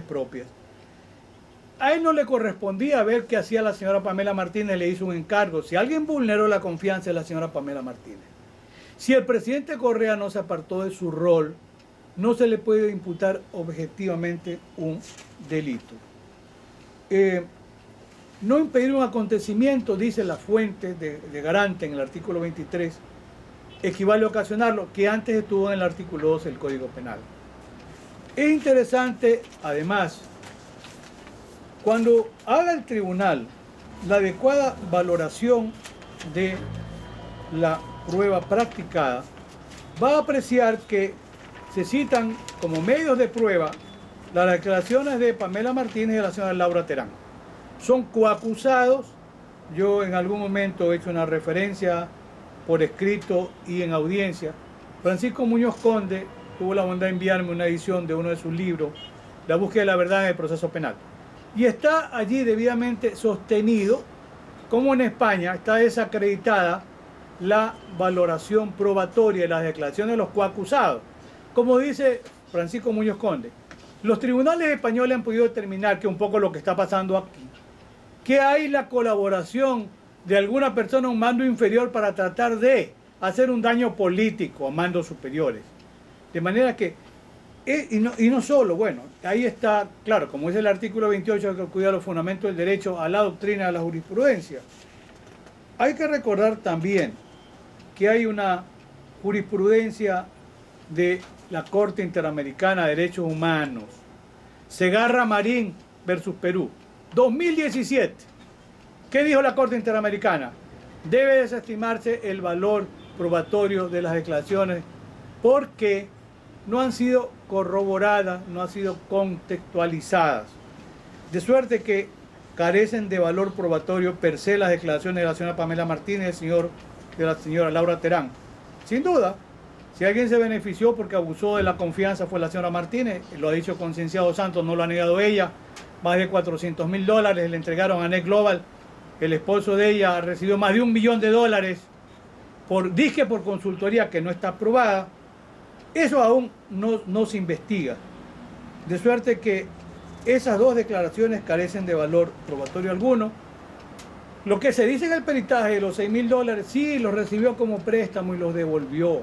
propias. A él no le correspondía ver qué hacía la señora Pamela Martínez, le hizo un encargo. Si alguien vulneró la confianza de la señora Pamela Martínez. Si el presidente Correa no se apartó de su rol, no se le puede imputar objetivamente un delito. No impedir un acontecimiento, dice la fuente de garante en el artículo 23, equivale a ocasionarlo, que antes estuvo en el artículo 12 del Código Penal. Es interesante, además, cuando haga el tribunal la adecuada valoración de la prueba practicada, va a apreciar que se citan como medios de prueba las declaraciones de Pamela Martínez y de la señora Laura Terán. Son coacusados. Yo en algún momento he hecho una referencia por escrito y en audiencia. Francisco Muñoz Conde tuvo la bondad de enviarme una edición de uno de sus libros, La búsqueda de la verdad en el proceso penal. Y está allí debidamente sostenido, como en España está desacreditada la valoración probatoria de las declaraciones de los coacusados. Como dice Francisco Muñoz Conde, los tribunales españoles han podido determinar que un poco lo que está pasando aquí, que hay la colaboración de alguna persona a un mando inferior para tratar de hacer un daño político a mandos superiores. De manera que, y no solo, bueno, ahí está, claro, como es el artículo 28 que cuida los fundamentos del derecho a la doctrina de la jurisprudencia. Hay que recordar también que hay una jurisprudencia de la Corte Interamericana de Derechos Humanos, Segarra Marín versus Perú, 2017. ¿Qué dijo la Corte Interamericana? Debe desestimarse el valor probatorio de las declaraciones porque no han sido corroboradas, no han sido contextualizadas. De suerte que carecen de valor probatorio per se las declaraciones de la señora Pamela Martínez y de la señora Laura Terán. Sin duda, si alguien se benefició porque abusó de la confianza fue la señora Martínez, lo ha dicho Concienciado Santos, no lo ha negado ella. Más de $400.000 le entregaron a Net Global. El esposo de ella recibió más de $1 millón por consultoría que no está aprobada. Eso aún no se investiga. De suerte que esas dos declaraciones carecen de valor probatorio alguno. Lo que se dice en el peritaje de los $6.000, sí, los recibió como préstamo y los devolvió.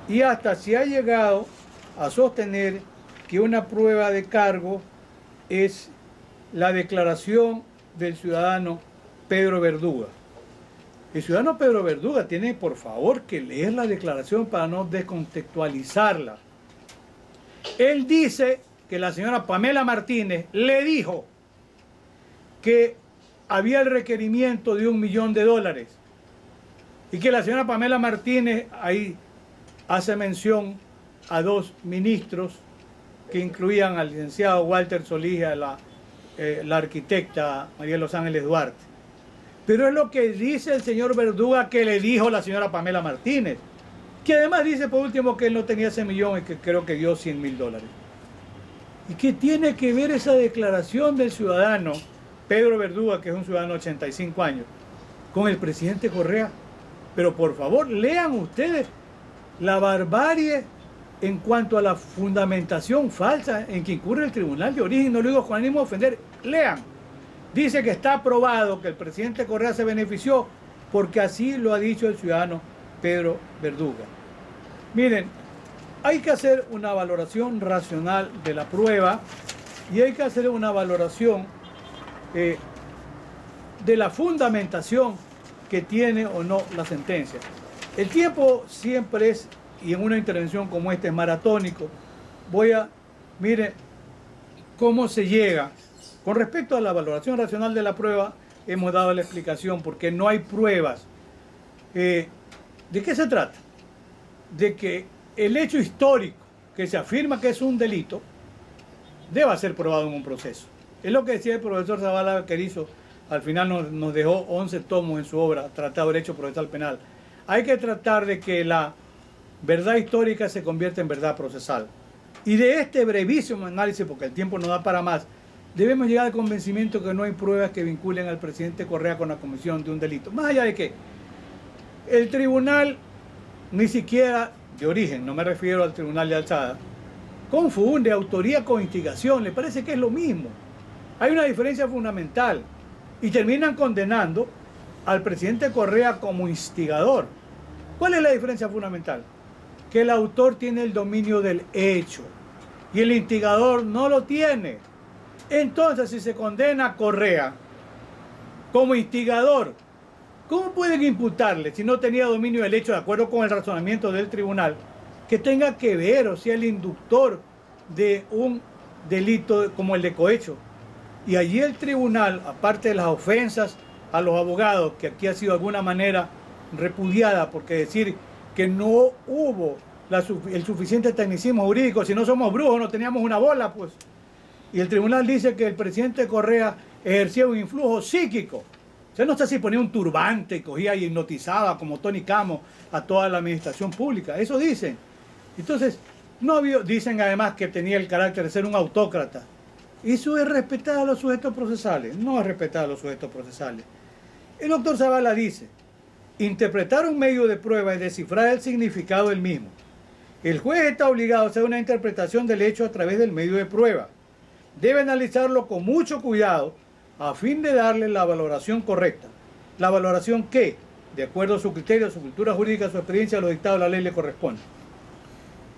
Y hasta se ha llegado a sostener que una prueba de cargo es la declaración del ciudadano Pedro Verduga. El ciudadano Pedro Verduga tiene, por favor, que leer la declaración para no descontextualizarla. Él dice que la señora Pamela Martínez le dijo que había el requerimiento de $1 millón y que la señora Pamela Martínez ahí hace mención a dos ministros que incluían al licenciado Walter Solís y a la arquitecta María de los Ángeles Duarte. Pero es lo que dice el señor Verduga que le dijo la señora Pamela Martínez, que además dice por último que él no tenía ese millón y que creo que dio $100.000. ¿Y qué tiene que ver esa declaración del ciudadano Pedro Verduga, que es un ciudadano de 85 años, con el presidente Correa? Pero por favor, lean ustedes la barbarie en cuanto a la fundamentación falsa en que incurre el Tribunal de Origen. No lo digo con ánimo de ofender. Lean. Dice que está aprobado que el presidente Correa se benefició porque así lo ha dicho el ciudadano Pedro Verduga. Miren, hay que hacer una valoración racional de la prueba y hay que hacer una valoración de la fundamentación que tiene o no la sentencia. El tiempo siempre es, y en una intervención como esta es maratónico, mire cómo se llega. Con respecto a la valoración racional de la prueba, hemos dado la explicación porque no hay pruebas. ¿De qué se trata? De que el hecho histórico que se afirma que es un delito deba ser probado en un proceso. Es lo que decía el profesor Zavala Querizo, al final nos dejó 11 tomos en su obra, Tratado de Derecho Procesal Penal. Hay que tratar de que la verdad histórica se convierta en verdad procesal. Y de este brevísimo análisis, porque el tiempo no da para más, debemos llegar al convencimiento que no hay pruebas que vinculen al presidente Correa con la comisión de un delito. Más allá de que el tribunal, ni siquiera de origen, no me refiero al tribunal de alzada, confunde autoría con instigación, le parece que es lo mismo. Hay una diferencia fundamental y terminan condenando al presidente Correa como instigador. ¿Cuál es la diferencia fundamental? Que el autor tiene el dominio del hecho y el instigador no lo tiene. Entonces, si se condena a Correa como instigador, ¿cómo pueden imputarle, si no tenía dominio del hecho, de acuerdo con el razonamiento del tribunal, que tenga que ver, o sea, el inductor de un delito como el de cohecho? Y allí el tribunal, aparte de las ofensas a los abogados, que aquí ha sido de alguna manera repudiada, porque decir que no hubo el suficiente tecnicismo jurídico, si no somos brujos, no teníamos una bola, pues. Y el tribunal dice que el presidente Correa ejercía un influjo psíquico. O sea, no sé si ponía un turbante, cogía y hipnotizaba como Tony Camo a toda la administración pública. Eso dicen. Entonces, dicen además que tenía el carácter de ser un autócrata. ¿Eso es respetar a los sujetos procesales? No es respetar a los sujetos procesales. El doctor Zavala dice: interpretar un medio de prueba es descifrar el significado del mismo. El juez está obligado a hacer una interpretación del hecho a través del medio de prueba. Debe analizarlo con mucho cuidado a fin de darle la valoración correcta. La valoración que, de acuerdo a su criterio, su cultura jurídica, su experiencia, los dictados de la ley le corresponde.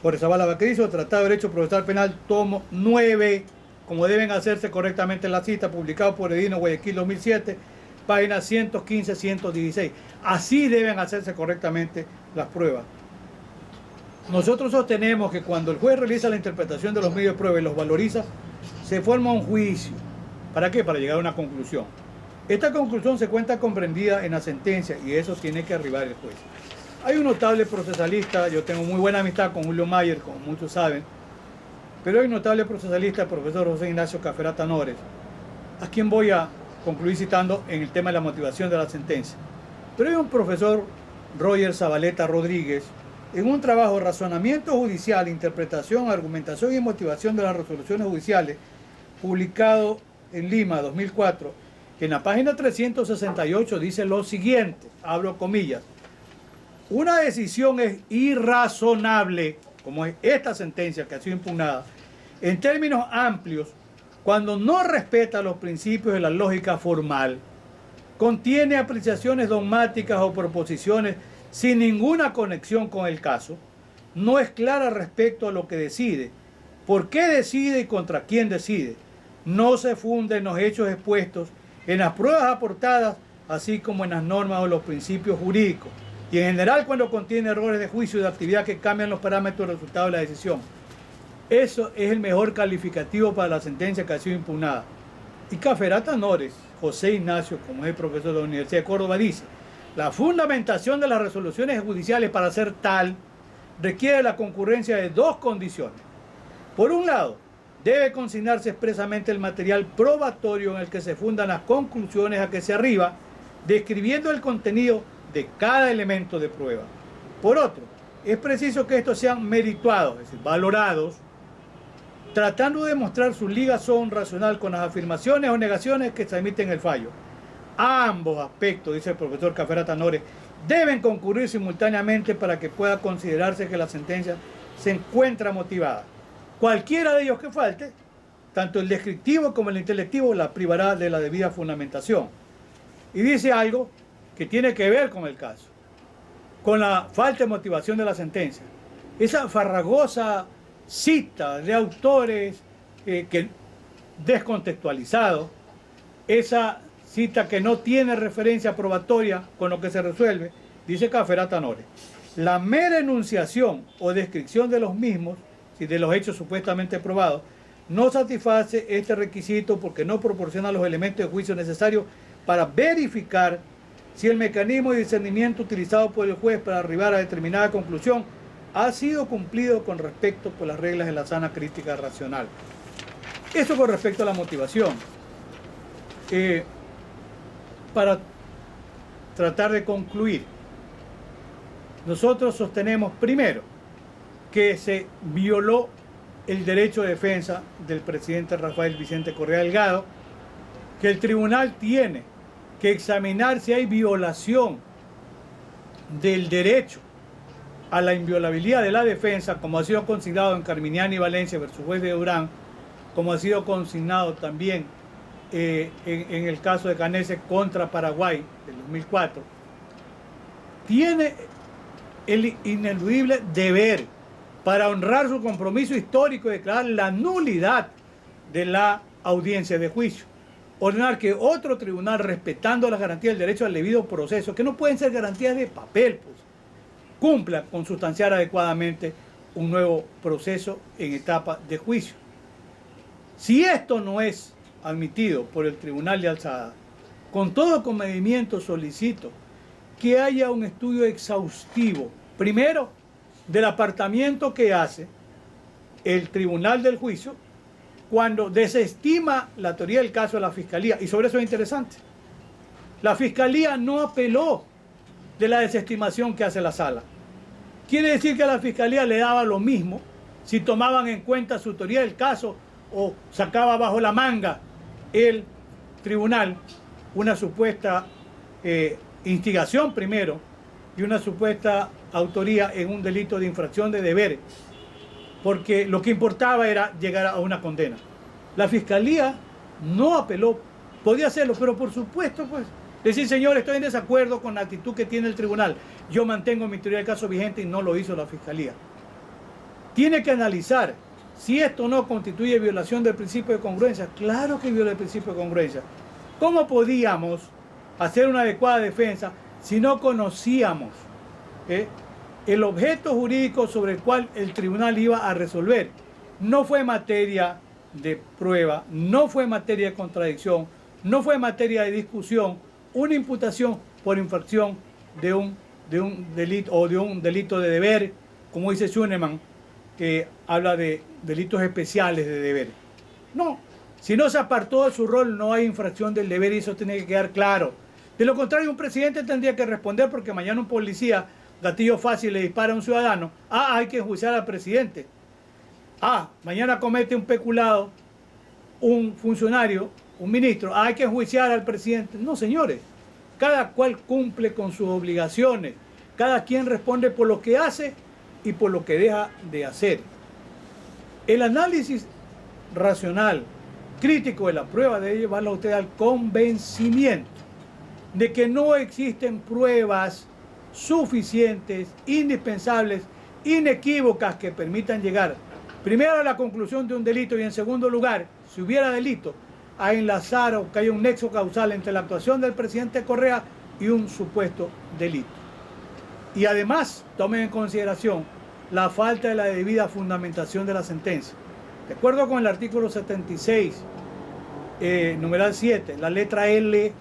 Jorge Zavala Vaquerizo, Tratado de Derecho Procesal Penal, tomo 9, como deben hacerse correctamente la cita, publicado por Edino Guayaquil 2007, páginas 115-116. Así deben hacerse correctamente las pruebas. Nosotros sostenemos que cuando el juez realiza la interpretación de los medios de prueba y los valoriza, se forma un juicio. ¿Para qué? Para llegar a una conclusión. Esta conclusión se encuentra comprendida en la sentencia y eso tiene que arribar el juez. Hay un notable procesalista, yo tengo muy buena amistad con Julio Mayer, como muchos saben, pero hay un notable procesalista, el profesor José Ignacio Caferata Nores, a quien voy a concluir citando en el tema de la motivación de la sentencia. Pero hay un profesor, Roger Zabaleta Rodríguez, en un trabajo Razonamiento Judicial, Interpretación, Argumentación y Motivación de las Resoluciones Judiciales, publicado en Lima, 2004, que en la página 368 dice lo siguiente, abro comillas: una decisión es irrazonable, como es esta sentencia que ha sido impugnada, en términos amplios, cuando no respeta los principios de la lógica formal, contiene apreciaciones dogmáticas o proposiciones sin ninguna conexión con el caso, no es clara respecto a lo que decide, por qué decide y contra quién decide, no se funde en los hechos expuestos, en las pruebas aportadas, así como en las normas o los principios jurídicos, y en general cuando contiene errores de juicio y de actividad que cambian los parámetros del resultado de la decisión. Eso es el mejor calificativo para la sentencia que ha sido impugnada. Y Caferata Nores, José Ignacio, como es el profesor de la Universidad de Córdoba, dice: la fundamentación de las resoluciones judiciales para ser tal requiere la concurrencia de dos condiciones. Por un lado, debe consignarse expresamente el material probatorio en el que se fundan las conclusiones a que se arriba, describiendo el contenido de cada elemento de prueba. Por otro, es preciso que estos sean merituados, es decir, valorados, tratando de demostrar su ligazón racional con las afirmaciones o negaciones que se emiten en el fallo. Ambos aspectos, dice el profesor Caferata Nores, deben concurrir simultáneamente para que pueda considerarse que la sentencia se encuentra motivada. Cualquiera de ellos que falte, tanto el descriptivo como el intelectivo, la privará de la debida fundamentación. Y dice algo que tiene que ver con el caso, con la falta de motivación de la sentencia. Esa farragosa cita de autores que descontextualizados, esa cita que no tiene referencia probatoria con lo que se resuelve, dice Caferata Nores: la mera enunciación o descripción de los mismos, y de los hechos supuestamente probados, no satisface este requisito porque no proporciona los elementos de juicio necesarios para verificar si el mecanismo de discernimiento utilizado por el juez para arribar a determinada conclusión ha sido cumplido con respecto por las reglas de la sana crítica racional. Eso con respecto a la motivación. Para tratar de concluir, nosotros sostenemos primero que se violó el derecho de defensa del presidente Rafael Vicente Correa Delgado, que el tribunal tiene que examinar si hay violación del derecho a la inviolabilidad de la defensa, como ha sido consignado en Carminiani y Valencia versus Juez de Durán, como ha sido consignado también en el caso de Canese contra Paraguay del 2004, tiene el ineludible deber, para honrar su compromiso histórico, de declarar la nulidad de la audiencia de juicio, ordenar que otro tribunal, respetando las garantías del derecho al debido proceso, que no pueden ser garantías de papel, pues, cumpla con sustanciar adecuadamente un nuevo proceso en etapa de juicio. Si esto no es admitido por el Tribunal de Alzada, con todo comedimiento solicito que haya un estudio exhaustivo, primero, del apartamiento que hace el Tribunal del Juicio cuando desestima la teoría del caso de la Fiscalía. Y sobre eso es interesante. La Fiscalía no apeló de la desestimación que hace la Sala. Quiere decir que a la Fiscalía le daba lo mismo si tomaban en cuenta su teoría del caso o sacaba bajo la manga el tribunal una supuesta instigación primero y una supuesta autoría en un delito de infracción de deberes, porque lo que importaba era llegar a una condena. La Fiscalía no apeló, podía hacerlo, pero por supuesto, pues, decir, señor, estoy en desacuerdo con la actitud que tiene el tribunal, yo mantengo mi teoría del caso vigente, y no lo hizo la Fiscalía. Tiene que analizar si esto no constituye violación del principio de congruencia. Claro que viola el principio de congruencia. ¿Cómo podíamos hacer una adecuada defensa si no conocíamos el objeto jurídico sobre el cual el tribunal iba a resolver? No fue materia de prueba, no fue materia de contradicción, no fue materia de discusión, una imputación por infracción de un delito o de un delito de deber, como dice Schunemann, que habla de delitos especiales de deber. No, si no se apartó de su rol, no hay infracción del deber, y eso tiene que quedar claro. De lo contrario, un presidente tendría que responder porque mañana un policía, gatillo fácil, le dispara a un ciudadano. Hay que enjuiciar al presidente. Mañana comete un peculado un funcionario, un ministro. Hay que enjuiciar al presidente. No, señores. Cada cual cumple con sus obligaciones. Cada quien responde por lo que hace y por lo que deja de hacer. El análisis racional, crítico de la prueba debe llevarlo a usted al convencimiento de que no existen pruebas suficientes, indispensables, inequívocas que permitan llegar primero a la conclusión de un delito y, en segundo lugar, si hubiera delito, a enlazar o que haya un nexo causal entre la actuación del presidente Correa y un supuesto delito. Y además, tomen en consideración la falta de la debida fundamentación de la sentencia. De acuerdo con el artículo 76, numeral 7, la letra L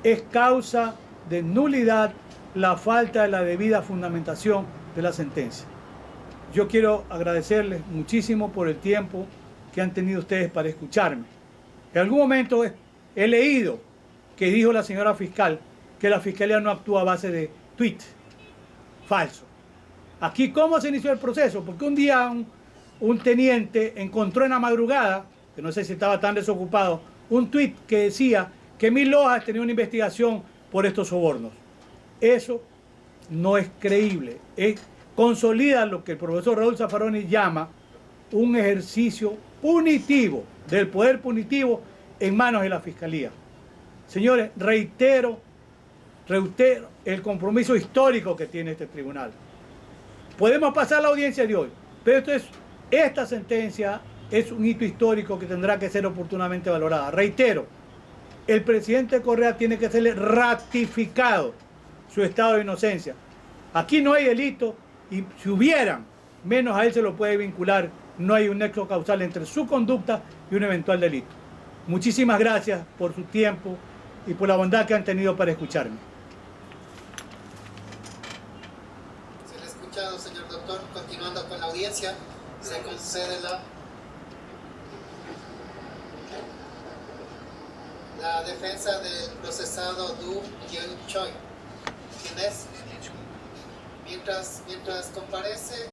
es causa de nulidad la falta de la debida fundamentación de la sentencia. Yo quiero agradecerles muchísimo por el tiempo que han tenido ustedes para escucharme. En algún momento he leído que dijo la señora fiscal que la Fiscalía no actúa a base de tweets. Falso. Aquí, ¿cómo se inició el proceso? Porque un día un teniente encontró en la madrugada, que no sé si estaba tan desocupado, un tuit que decía que Emil Lojas tenía una investigación por estos sobornos. Eso no es creíble. Consolida lo que el profesor Raúl Zaffaroni llama un ejercicio punitivo, del poder punitivo en manos de la Fiscalía. Señores, reitero el compromiso histórico que tiene este tribunal. Podemos pasar la audiencia de hoy, pero esta sentencia es un hito histórico que tendrá que ser oportunamente valorada. Reitero, el presidente Correa tiene que serle ratificado su estado de inocencia. Aquí no hay delito, y si hubieran, menos a él se lo puede vincular. No hay un nexo causal entre su conducta y un eventual delito. Muchísimas gracias por su tiempo y por la bondad que han tenido para escucharme. Se le ha escuchado, señor doctor. Continuando con la audiencia, se concede la defensa del procesado Du Yuen Choi. ¿Quién es? Mientras comparece...